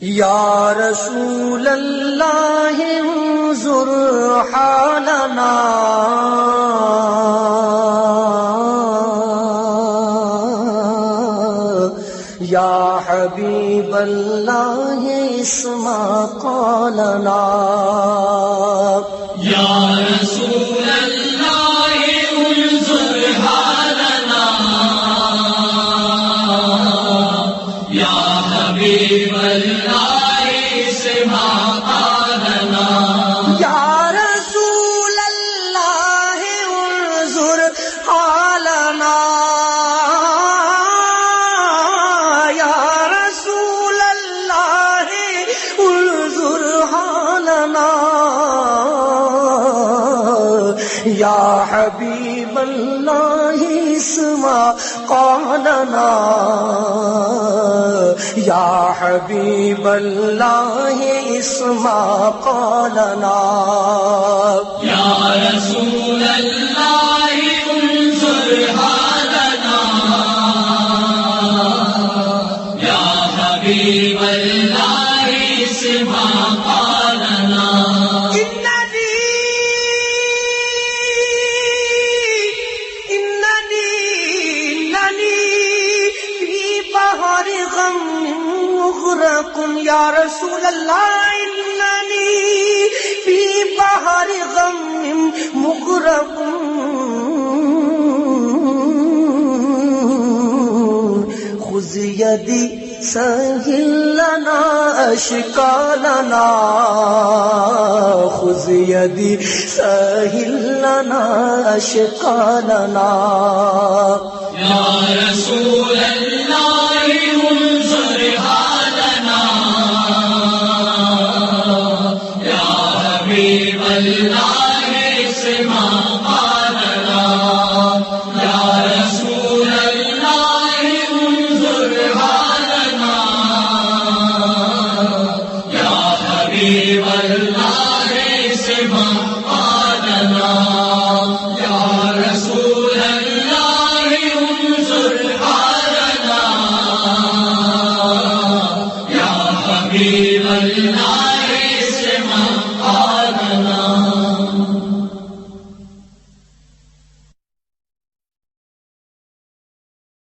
یا رسول اللہ انظر حالنا یا حبیب اللہ اسمع قولنا یا رسول اللہ انظر حالنا یا حبیب اللہ اسمع قولنا یا رسول اللہ انظر حالنا یا رسول اللہ انظر حالنا یا حبیب اللہ اسمع قولنا یا حبیب اللہ اسمع قولنا یا رسول اللہ انظر حالنا یا حبیب اللہ اسمع قولنا یا رسول اللہ اننی فی بحر غم مغرق خذ یدی سہل لنا اشکالنا خذ یدی سہل لنا اشکالنا یا رسول اللہ انظر حالنا یا حبیب اللہ اسمع قولنا یا رسول اللہ انظر حالنا یا حبیب اللہ اسمع قولنا یا رسول اللہ انظر حالنا یا حبیب اللہ